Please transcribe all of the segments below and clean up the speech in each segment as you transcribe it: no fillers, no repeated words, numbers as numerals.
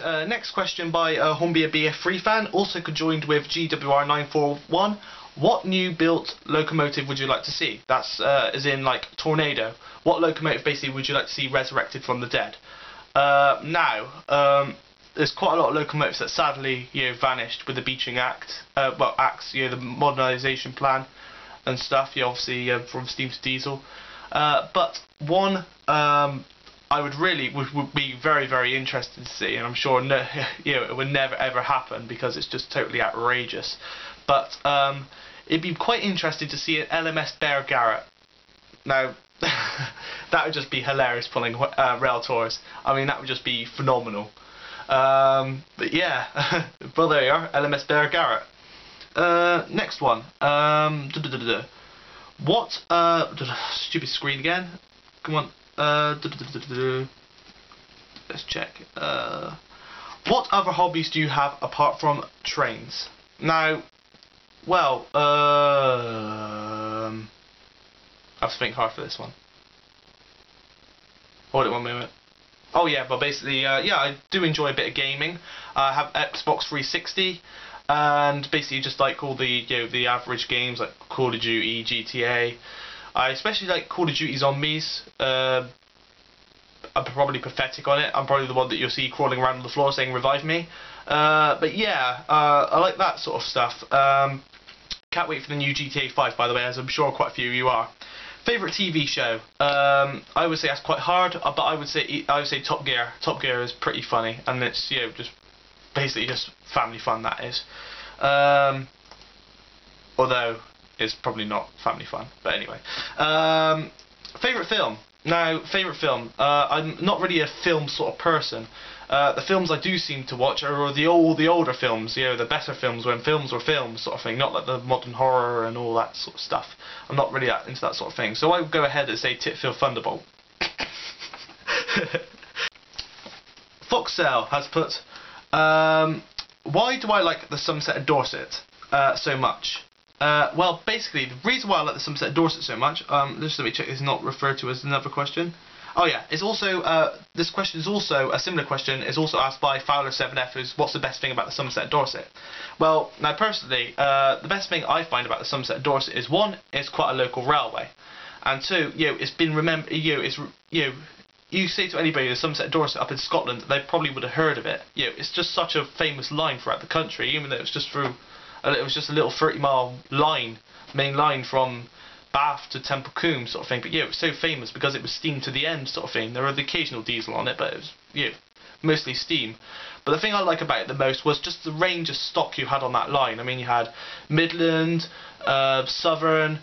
Right, next question by Hornby BF Free Fan, also conjoined with GWR941. What new built locomotive would you like to see? That's as in like Tornado. What locomotive basically would you like to see resurrected from the dead? There's quite a lot of locomotives that sadly vanished with the Beeching Act. The modernisation plan and stuff. Obviously from steam to diesel. But one I would be very, very interested to see, and I'm sure it would never ever happen because it's just totally outrageous. But it'd be quite interesting to see an LMS Bear Garrett. Now that would just be hilarious pulling rail tours. I mean, that would just be phenomenal. But yeah, well, there you are, LMS Bear Garrett. Next one. What? Stupid screen again. Come on. Let's check. What other hobbies do you have apart from trains? Now, well, I have to think hard for this one. Hold it one moment. Oh yeah, but basically, yeah, I do enjoy a bit of gaming. I have Xbox 360, and basically just like all the the average games like Call of Duty, GTA. I especially like Call of Duty Zombies. I'm probably pathetic on it. I'm probably the one that you'll see crawling around on the floor saying revive me. But yeah, I like that sort of stuff. Can't wait for the new GTA 5, by the way, as I'm sure quite a few of you are. Favourite TV show? I would say that's quite hard, but I would say Top Gear. Top Gear is pretty funny, and it's just basically just family fun, that is. Although it's probably not family fun, but anyway. Favourite film? Now, favourite film. I'm not really a film sort of person. The films I do seem to watch are the older films, the better films when films were films sort of thing, not like the modern horror and all that sort of stuff. I'm not really into that sort of thing. So I would go ahead and say Titfield Thunderbolt. Foxcell has put, why do I like the Sunset of Dorset so much? Well, basically, the reason why I like the Sunset of Dorset so much, just let me check, it's not referred to as another question. Oh yeah, it's also, this question is also, a similar question is also asked by Fowler7F, who's what's the best thing about the Somerset Dorset? Well, now personally, the best thing I find about the Somerset Dorset is, one, it's quite a local railway, and two, it's been remembered, you say to anybody the Somerset Dorset up in Scotland, they probably would have heard of it. It's just such a famous line throughout the country, even though it was just through, it was just a little 30-mile line, main line from Bath to Temple Combe sort of thing, but it was so famous because it was steam to the end sort of thing. There were the occasional diesel on it, but it was mostly steam. But the thing I like about it the most was just the range of stock you had on that line. I mean, you had Midland, Southern,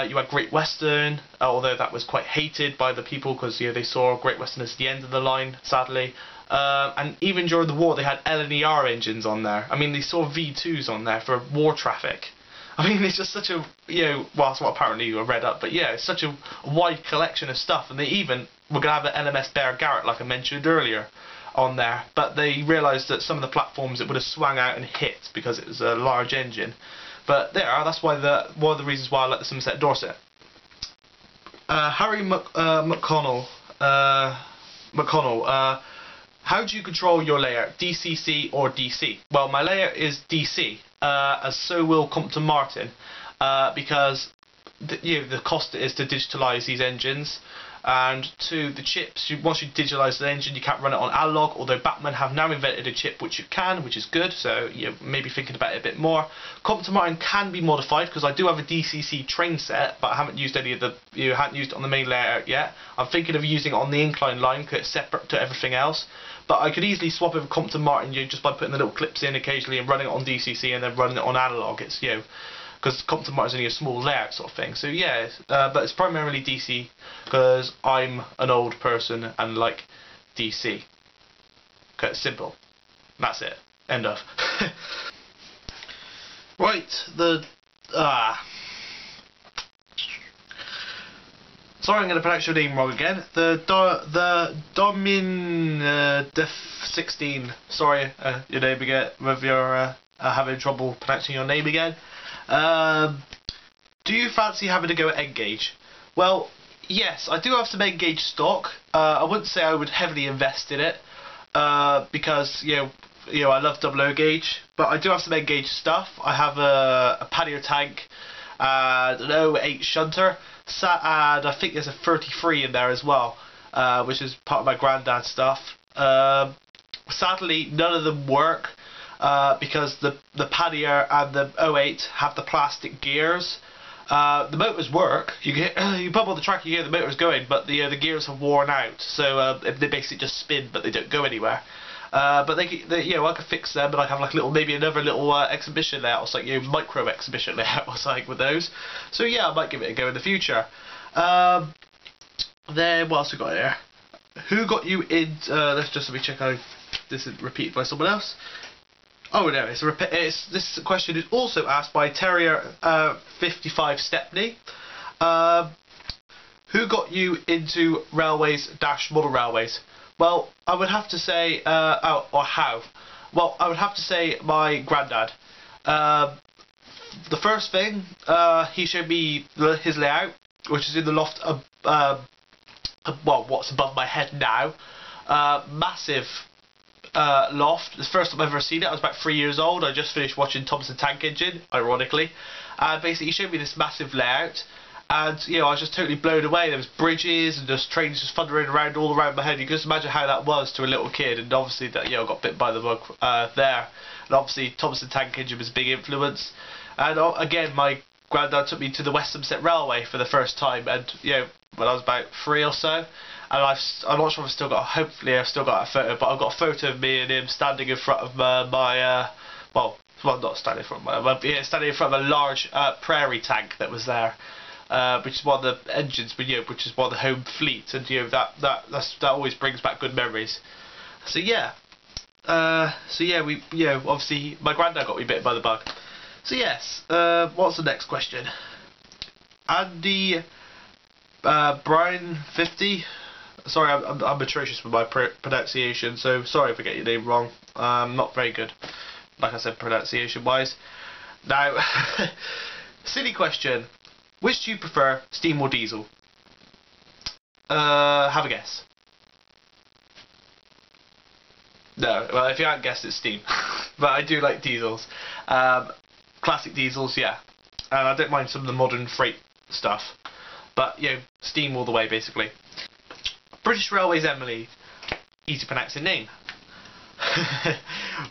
you had Great Western, although that was quite hated by the people because they saw Great Western as the end of the line, sadly. And even during the war they had LNER engines on there. I mean, they saw V2s on there for war traffic. I mean, it's just such a, well, that's what apparently I read up, but yeah, it's such a wide collection of stuff, and they even were going to have an LMS Bear Garrett, like I mentioned earlier, on there, but they realised that some of the platforms it would have swung out and hit because it was a large engine. But that's why one of the reasons why I like the Somerset Dorset. Harry McConnell, how do you control your layer, DCC or DC? Well, my layer is DC, as so will Compton Martin, because the cost is to digitalise these engines, and to the chips, once you digitalise the engine you can't run it on analog, although Batman have now invented a chip which you can, which is good, so you're maybe thinking about it a bit more. Compton Martin can be modified because I do have a DCC train set, but I haven't used any of the, haven't used it on the main layer yet. I'm thinking of using it on the incline line because it's separate to everything else. But I could easily swap over Compton Martin just by putting the little clips in occasionally and running it on DCC and then running it on analog. It's because Compton Martin's only a small layout sort of thing. So yeah, but it's primarily DC because I'm an old person and like DC. Okay, it's simple. That's it. End of. Right, sorry, I'm going to pronounce your name wrong again. The Domin Def 16. Sorry, your name again. Whether you're having trouble pronouncing your name again. Do you fancy having to go at Egggage? Well, yes, I do have some Egggage stock. I wouldn't say I would heavily invest in it. because I love double Egggage, but I do have some Egggage stuff. I have a pannier tank and an 08 shunter, and I think there's a 33 in there as well, which is part of my granddad's stuff. Sadly, none of them work because the pannier and the 08 have the plastic gears. The motors work. You pump on the track, you hear the motors going, but the gears have worn out, so they basically just spin, but they don't go anywhere. But I could fix them, and I have like maybe another little exhibition layout, or like micro exhibition layout or something with those. So yeah, I might give it a go in the future. Then what else we got here? Who got you in? Let me check out. This is repeated by someone else. Oh no, this question is also asked by Terrier 55 Stepney. Who got you into railways / model railways? Well, I would have to say, how? Well, I would have to say my granddad. The first thing, he showed me his layout, which is in the loft, what's above my head now. Massive loft. The first time I've ever seen it, I was about 3 years old. I just finished watching Thompson Tank Engine, ironically. And basically, he showed me this massive layout. And I was just totally blown away. There was bridges and just trains just thundering around all around my head. You can just imagine how that was to a little kid. And obviously that I got bit by the bug there. And obviously Thompson Tank Engine was a big influence. And again, my granddad took me to the West Somerset Railway for the first time. And when I was about 3 or so. And I'm not sure if I've still got. Hopefully I've still got a photo. But I've got a photo of me and him standing in front of well, not standing in front of standing in front of a large prairie tank that was there. Which is one of the engines, which is one of the home fleet, and that always brings back good memories. So yeah, obviously my granddad got me bitten by the bug. So yes, what's the next question? Andy Brian 50. Sorry, I'm atrocious with my pronunciation, so sorry if I get your name wrong. Not very good, like I said, pronunciation wise. Now, silly question. Which do you prefer, steam or diesel? Have a guess. No, well, if you haven't guessed, it's steam. But I do like diesels. Classic diesels, yeah. And I don't mind some of the modern freight stuff. But, steam all the way, basically. British Railways Emily. Easy pronouncing name.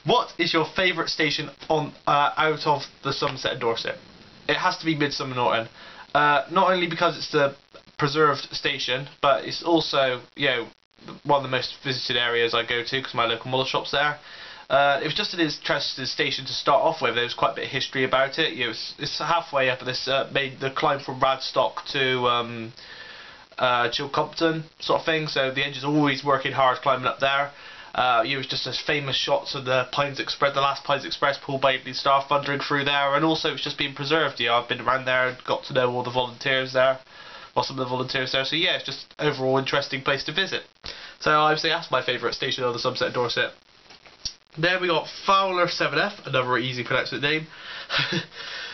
What is your favourite station on out of the Somerset and Dorset? It has to be Midsummer Norton. Not only because it's the preserved station, but it's also, one of the most visited areas I go to because my local model shop's there. It was just an interesting station to start off with. There was quite a bit of history about it. It's halfway up this made the climb from Radstock to Chilcompton sort of thing. So the engine's always working hard climbing up there. It was just as famous shots of the Pines Express, the last Pines Express pulled by the Star thundering through there, and also it's just being preserved. I've been around there and got to know all the volunteers there, or some of the volunteers there. So yeah, it's just overall interesting place to visit. So I would say that's my favourite station on the Somerset and Dorset. Then we got Fowler 7F, another easy pronouncing name.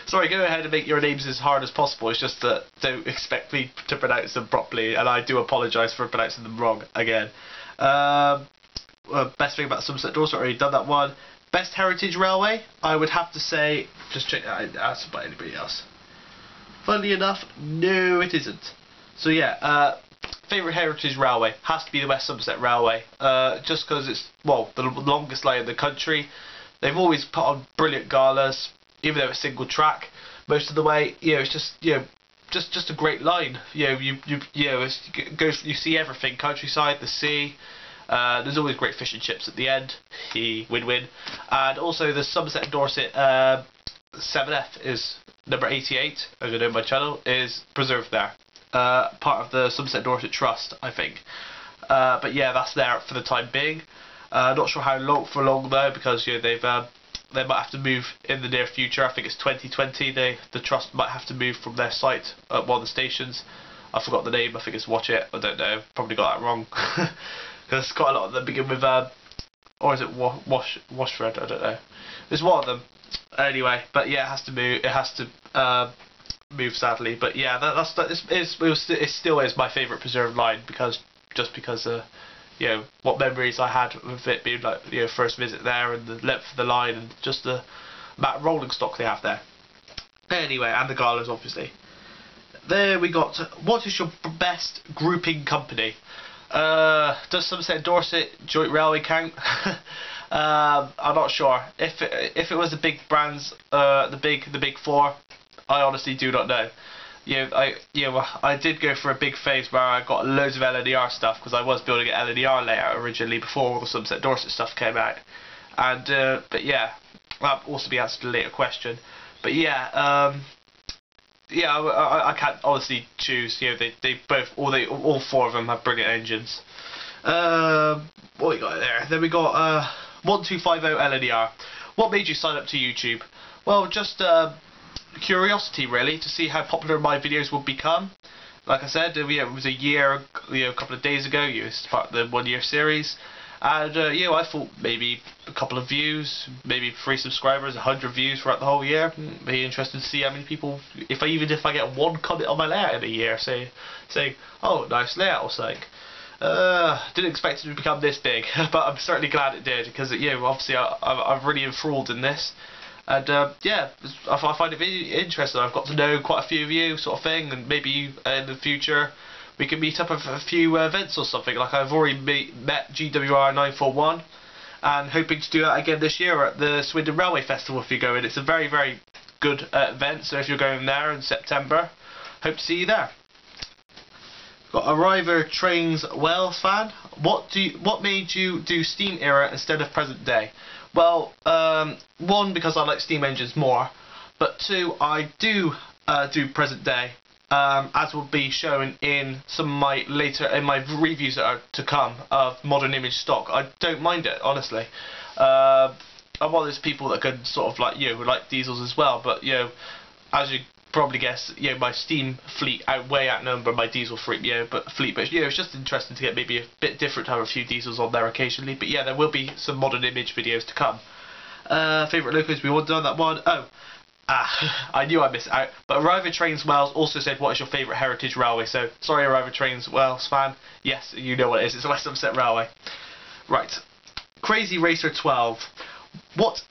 Sorry, go ahead and make your names as hard as possible. It's just that don't expect me to pronounce them properly, and I do apologise for pronouncing them wrong again. Best thing about Somerset Dorset, already done that one. Best heritage railway, I would have to say, just check that, I didn't ask about anybody else. Funnily enough, no it isn't. So yeah, favourite heritage railway has to be the West Somerset Railway, just because it's, the longest line in the country. They've always put on brilliant galas, even though it's single track most of the way. It's just just a great line. You see everything, countryside, the sea. There's always great fish and chips at the end. Win-win. And also the Somerset and Dorset 7F is number 88, as you know my channel, is preserved there. Part of the Somerset and Dorset Trust, I think. But yeah, that's there for the time being. Not sure how long though, because they might have to move in the near future. I think it's 2020. The trust might have to move from their site at one of the stations. I forgot the name. I think it's Watch It. I don't know. Probably got that wrong. There's quite a lot of them begin with, or is it Washford? I don't know. There's one of them. Anyway, but yeah, it has to move. It has to move, sadly. But yeah, it still is my favourite preserved line because you know, what memories I had with it being like, you know, first visit there, and the length of the line, and just the amount of rolling stock they have there. Anyway, and the galas, obviously. There we got, what is your best grouping company? Does Somerset Dorset Joint Railway count? I'm not sure. If it was the big brands, the big four, I honestly do not know. I did go for a big phase where I got loads of LNER stuff, because I was building an LNER layout originally before all the Somerset Dorset stuff came out. And but yeah, that'll also be answered in a later question. But yeah, I can't honestly choose. You know, they both, all four of them have brilliant engines. What we got there? Then we got 1250 LNER. What made you sign up to YouTube? Well, just curiosity really, to see how popular my videos would become. Like I said, it was a year, a couple of days ago. It was part of the 1 year series, and I thought maybe a couple of views, maybe 3 subscribers, 100 views throughout the whole year. Be interested to see how many people, if I get one comment on my layout in a year, saying, oh, nice layout or something. Didn't expect it to become this big, but I'm certainly glad it did, because obviously I'm really enthralled in this. And I find it really interesting. I've got to know quite a few of you, sort of thing, and maybe in the future we can meet up at a few events or something. Like I've already met GWR 941, and hoping to do that again this year at the Swindon Railway Festival if you're going. It's a very, very good event, so if you're going there in September, hope to see you there. Got Arriver Trains Wales fan. What made you do steam era instead of present day? Well, one, because I like steam engines more, but two, I do present day, as will be shown in some of my reviews that are to come of modern image stock. I don't mind it, honestly. I'm one of those people that can sort of who like diesels as well, but as you probably guess, my steam fleet way outnumber my diesel fleet, but it's just interesting to get maybe a bit different to have a few diesels on there occasionally. But yeah, there will be some modern image videos to come. Favourite locos, we want done that one. I knew I missed out. But Arriver Trains Wales also said, what is your favourite heritage railway? So sorry, Arriver Trains Wales fan. Yes, you know what it is. It's West Somerset Railway. Right. Crazy Racer 12. What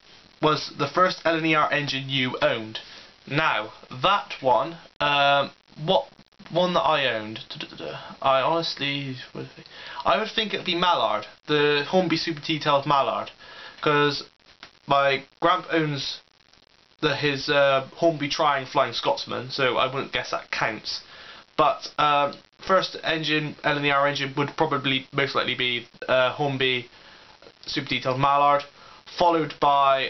was the first LNER engine you owned? Now, that one, what one that I owned, I honestly, I would think it would be Mallard, the Hornby Super Detailed Mallard, because my Gramp owns his Hornby Trying Flying Scotsman, so I wouldn't guess that counts. But first engine, LNER engine, would probably most likely be Hornby Super Detailed Mallard, followed by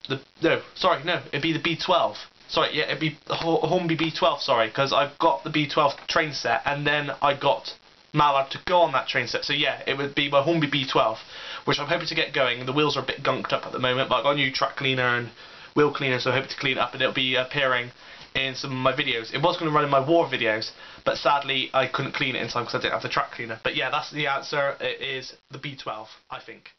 it'd be the B12. Sorry, yeah, it'd be Hornby B12, sorry, because I've got the B12 train set, and then I got Mallard to go on that train set. So yeah, it would be my Hornby B12, which I'm hoping to get going. The wheels are a bit gunked up at the moment, but I've got a new track cleaner and wheel cleaner, so I hope to clean it up, and it'll be appearing in some of my videos. It was going to run in my war videos, but sadly I couldn't clean it in time because I didn't have the track cleaner. But yeah, that's the answer. It is the B12, I think.